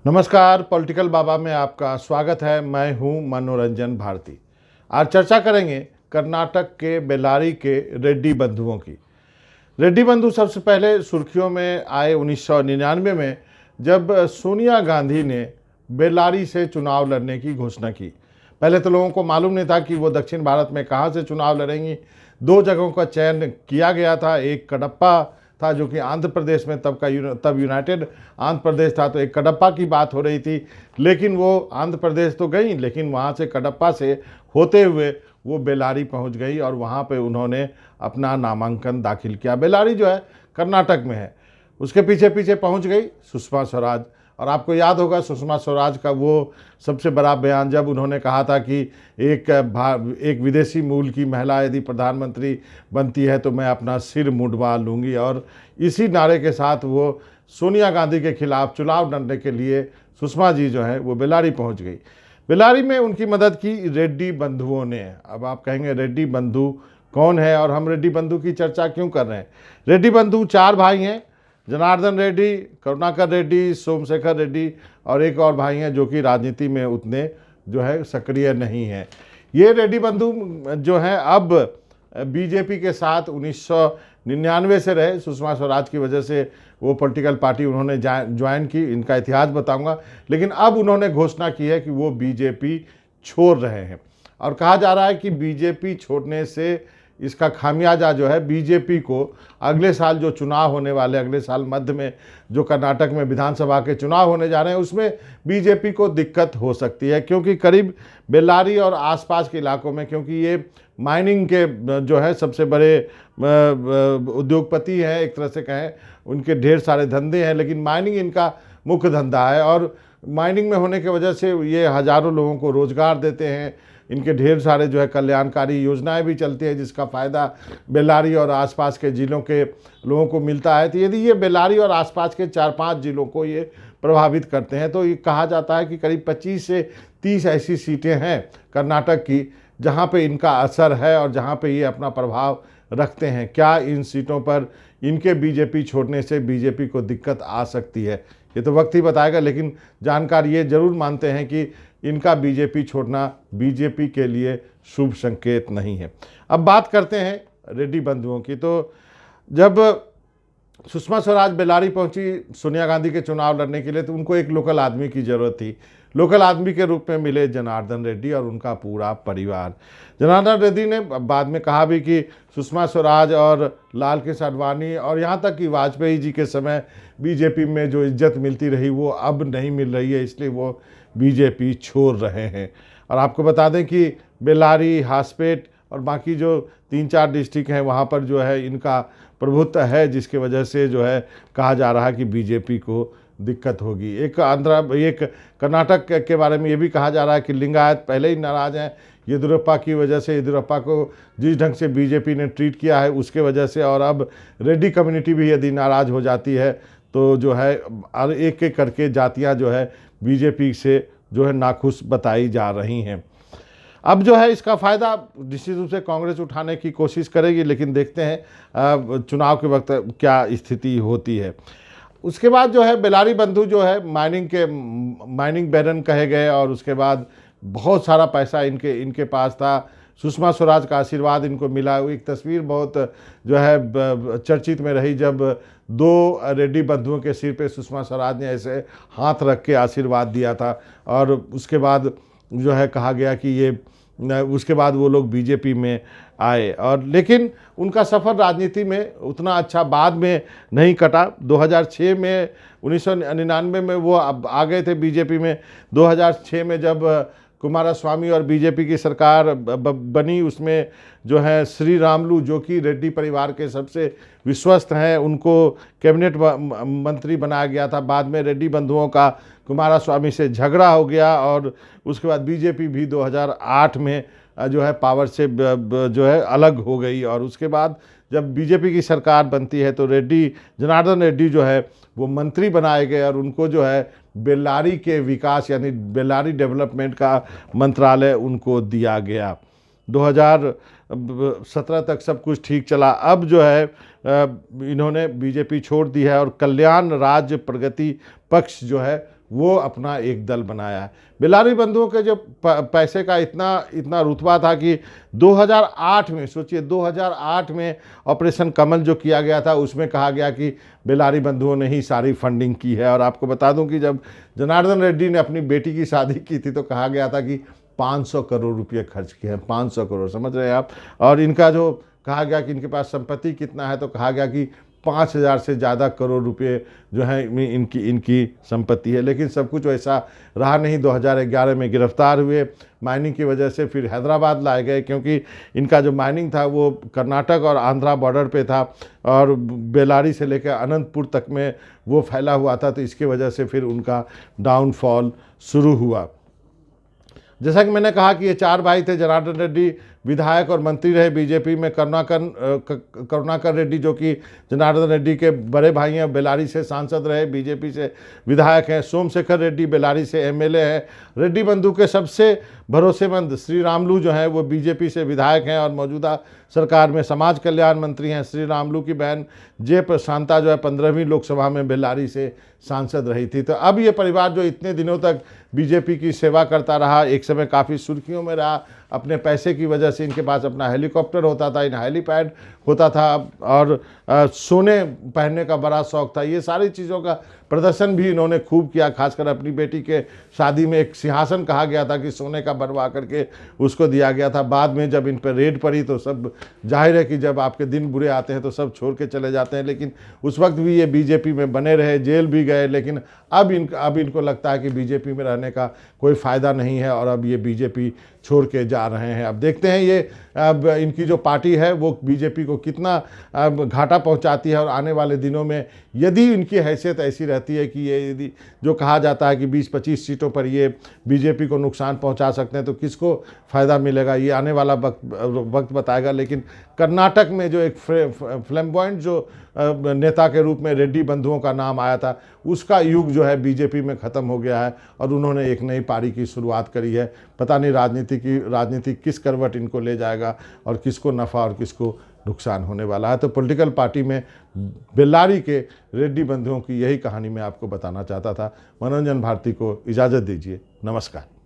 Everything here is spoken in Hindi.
नमस्कार, पॉलिटिकल बाबा में आपका स्वागत है। मैं हूं मनोरंजन भारती। आज चर्चा करेंगे कर्नाटक के बेल्लारी के रेड्डी बंधुओं की। रेड्डी बंधु सबसे पहले सुर्खियों में आए 1999 में, जब सोनिया गांधी ने बेल्लारी से चुनाव लड़ने की घोषणा की। पहले तो लोगों को मालूम नहीं था कि वो दक्षिण भारत में कहाँ से चुनाव लड़ेंगी। दो जगहों का चयन किया गया था। एक कडप्पा था जो कि आंध्र प्रदेश में तब यूनाइटेड आंध्र प्रदेश था, तो एक कडप्पा की बात हो रही थी। लेकिन वो आंध्र प्रदेश तो गई, लेकिन वहाँ से कडप्पा से होते हुए वो बेल्लारी पहुँच गई और वहाँ पे उन्होंने अपना नामांकन दाखिल किया। बेल्लारी जो है कर्नाटक में है। उसके पीछे पीछे पहुँच गई सुषमा स्वराज। और आपको याद होगा सुषमा स्वराज का वो सबसे बड़ा बयान, जब उन्होंने कहा था कि एक विदेशी मूल की महिला यदि प्रधानमंत्री बनती है तो मैं अपना सिर मुंडवा लूँगी। और इसी नारे के साथ वो सोनिया गांधी के खिलाफ चुनाव लड़ने के लिए सुषमा जी जो है वो बेल्लारी पहुंच गई। बेल्लारी में उनकी मदद की रेड्डी बंधुओं ने। अब आप कहेंगे रेड्डी बंधु कौन है और हम रेड्डी बंधु की चर्चा क्यों कर रहे हैं। रेड्डी बंधु 4 भाई हैं, जनार्दन रेड्डी, करुणाकर रेड्डी, सोमशेखर रेड्डी और एक और भाई हैं जो कि राजनीति में उतने जो है सक्रिय नहीं हैं। ये रेड्डी बंधु जो हैं अब बीजेपी के साथ 1999 से रहे। सुषमा स्वराज की वजह से वो पॉलिटिकल पार्टी उन्होंने ज्वाइन की, इनका इतिहास बताऊंगा। लेकिन अब उन्होंने घोषणा की है कि वो बीजेपी छोड़ रहे हैं और कहा जा रहा है कि बीजेपी छोड़ने से इसका खामियाजा जो है बीजेपी को अगले साल जो चुनाव होने वाले, अगले साल मध्य में जो कर्नाटक में विधानसभा के चुनाव होने जा रहे हैं, उसमें बीजेपी को दिक्कत हो सकती है। क्योंकि करीब बेल्लारी और आसपास के इलाकों में, क्योंकि ये माइनिंग के जो है सबसे बड़े उद्योगपति हैं, एक तरह से कहें उनके ढेर सारे धंधे हैं, लेकिन माइनिंग इनका मुख्य धंधा है। और माइनिंग में होने की वजह से ये हज़ारों लोगों को रोज़गार देते हैं। इनके ढेर सारे जो है कल्याणकारी योजनाएं भी चलती हैं जिसका फ़ायदा बेल्लारी और आसपास के ज़िलों के लोगों को मिलता है। तो यदि ये बेल्लारी और आसपास के 4-5 ज़िलों को ये प्रभावित करते हैं, तो ये कहा जाता है कि करीब 25 से 30 ऐसी सीटें हैं कर्नाटक की जहां पे इनका असर है और जहां पे ये अपना प्रभाव रखते हैं। क्या इन सीटों पर इनके बीजेपी छोड़ने से बीजेपी को दिक्कत आ सकती है, ये तो वक्त ही बताएगा। लेकिन जानकार ये जरूर मानते हैं कि इनका बीजेपी छोड़ना बीजेपी के लिए शुभ संकेत नहीं है। अब बात करते हैं रेड्डी बंधुओं की। तो जब सुषमा स्वराज बेल्लारी पहुंची सोनिया गांधी के चुनाव लड़ने के लिए, तो उनको एक लोकल आदमी की ज़रूरत थी। लोकल आदमी के रूप में मिले जनार्दन रेड्डी और उनका पूरा परिवार। जनार्दन रेड्डी ने बाद में कहा भी कि सुषमा स्वराज और लाल कृष्ण आडवाणी और यहाँ तक कि वाजपेयी जी के समय बीजेपी में जो इज्जत मिलती रही वो अब नहीं मिल रही है, इसलिए वो बीजेपी छोड़ रहे हैं। और आपको बता दें कि बेल्लारी, हासपेट और बाकी जो 3-4 डिस्ट्रिक्ट हैं वहाँ पर जो है इनका प्रभुत्व है, जिसकी वजह से जो है कहा जा रहा है कि बीजेपी को दिक्कत होगी। एक कर्नाटक के बारे में ये भी कहा जा रहा है कि लिंगायत पहले ही नाराज़ हैं येदियुरप्पा की वजह से। येदियुरप्पा को जिस ढंग से बीजेपी ने ट्रीट किया है उसके वजह से, और अब रेड्डी कम्युनिटी भी यदि नाराज़ हो जाती है तो जो है एक एक करके जातियाँ जो है बीजेपी से जो है नाखुश बताई जा रही हैं। अब जो है इसका फ़ायदा निश्चित रूप से कांग्रेस उठाने की कोशिश करेगी, लेकिन देखते हैं चुनाव के वक्त क्या स्थिति होती है। उसके बाद जो है बेल्लारी बंधु जो है माइनिंग बैरन कहे गए और उसके बाद बहुत सारा पैसा इनके पास था। सुषमा स्वराज का आशीर्वाद इनको मिला। एक तस्वीर बहुत जो है चर्चित में रही, जब 2 रेड्डी बंधुओं के सिर पे सुषमा स्वराज ने ऐसे हाथ रख के आशीर्वाद दिया था। और उसके बाद जो है कहा गया कि उसके बाद वो लोग बीजेपी में आए। और लेकिन उनका सफ़र राजनीति में उतना अच्छा बाद में नहीं कटा। 2006 में 1999 में वो अब आ गए थे बीजेपी में। 2006 में जब कुमारस्वामी और बीजेपी की सरकार बनी, उसमें जो है श्री रामुलु जो कि रेड्डी परिवार के सबसे विश्वस्त हैं, उनको कैबिनेट मंत्री बनाया गया था। बाद में रेड्डी बंधुओं का कुमारस्वामी से झगड़ा हो गया और उसके बाद बीजेपी भी 2008 में जो है पावर से जो है अलग हो गई। और उसके बाद जब बीजेपी की सरकार बनती है तो जनार्दन रेड्डी जो है वो मंत्री बनाए गए और उनको जो है बेल्लारी के विकास यानी बेल्लारी डेवलपमेंट का मंत्रालय उनको दिया गया। 2017 तक सब कुछ ठीक चला। अब जो है इन्होंने बीजेपी छोड़ दी है और कल्याण राज्य प्रगति पक्ष जो है वो अपना एक दल बनाया है। बेल्लारी बंधुओं के जो पैसे का इतना रुतबा था कि 2008 में, सोचिए 2008 में ऑपरेशन कमल जो किया गया था उसमें कहा गया कि बेल्लारी बंधुओं ने ही सारी फंडिंग की है। और आपको बता दूं कि जब जनार्दन रेड्डी ने अपनी बेटी की शादी की थी तो कहा गया था कि 500 करोड़ रुपये खर्च किए हैं, 500 करोड़, समझ रहे हैं आप। और इनका जो कहा गया कि इनके पास संपत्ति कितना है तो कहा गया कि 5,000 से ज़्यादा करोड़ रुपए जो है इनकी संपत्ति है। लेकिन सब कुछ वैसा रहा नहीं। 2011 में गिरफ्तार हुए माइनिंग की वजह से, फिर हैदराबाद लाए गए क्योंकि इनका जो माइनिंग था वो कर्नाटक और आंध्रा बॉर्डर पे था और बेल्लारी से लेकर अनंतपुर तक में वो फैला हुआ था। तो इसकी वजह से फिर उनका डाउनफॉल शुरू हुआ। जैसा कि मैंने कहा कि ये 4 भाई थे। जनार्दन रेड्डी विधायक और मंत्री रहे बीजेपी में। करुणाकर रेड्डी जो कि जनार्दन रेड्डी के बड़े भाई हैं, बेल्लारी से सांसद रहे, बीजेपी से विधायक हैं। सोमशेखर रेड्डी बेल्लारी से एमएलए हैं। रेड्डी बंधु के सबसे भरोसेमंद श्री रामुलु जो हैं वो बीजेपी से विधायक हैं और मौजूदा सरकार में समाज कल्याण मंत्री हैं। श्री रामुलु की बहन जे प्रशांता जो है 15वीं लोकसभा में बेल्लारी से सांसद रही थी। तो अब ये परिवार जो इतने दिनों तक बीजेपी की सेवा करता रहा, एक समय काफ़ी सुर्खियों में रहा, अपने पैसे की वजह से इनके पास अपना हेलीकॉप्टर होता था, इन हेलीपैड होता था और सोने पहनने का बड़ा शौक़ था। ये सारी चीज़ों का प्रदर्शन भी इन्होंने खूब किया। खासकर अपनी बेटी के शादी में एक सिंहासन कहा गया था कि सोने का बनवा करके उसको दिया गया था। बाद में जब इन पर रेड पड़ी तो सब, जाहिर है कि जब आपके दिन बुरे आते हैं तो सब छोड़ के चले जाते हैं। लेकिन उस वक्त भी ये बीजेपी में बने रहे, जेल भी गए। लेकिन अब इनको लगता है कि बीजेपी में रहने का कोई फ़ायदा नहीं है और अब ये बीजेपी छोड़ के जा रहे हैं। अब देखते हैं ये अब इनकी जो पार्टी है वो बीजेपी को कितना घाटा पहुंचाती है। और आने वाले दिनों में यदि इनकी हैसियत ऐसी रहती है कि ये यदि जो कहा जाता है कि 20-25 सीटों पर ये बीजेपी को नुकसान पहुंचा सकते हैं तो किसको फ़ायदा मिलेगा, ये आने वाला वक्त बताएगा। लेकिन कर्नाटक में जो एक फ्लैम्बॉयंट जो नेता के रूप में रेड्डी बंधुओं का नाम आया था, उसका युग जो है बीजेपी में ख़त्म हो गया है और उन्होंने एक नई पारी की शुरुआत करी है। पता नहीं राजनीति किस करवट इनको ले जाएगा और किसको नफ़ा और किसको नुकसान होने वाला है। तो पॉलिटिकल पार्टी में बेल्लारी के रेड्डी बंधुओं की यही कहानी मैं आपको बताना चाहता था। मनोरंजन भारती को इजाज़त दीजिए। नमस्कार।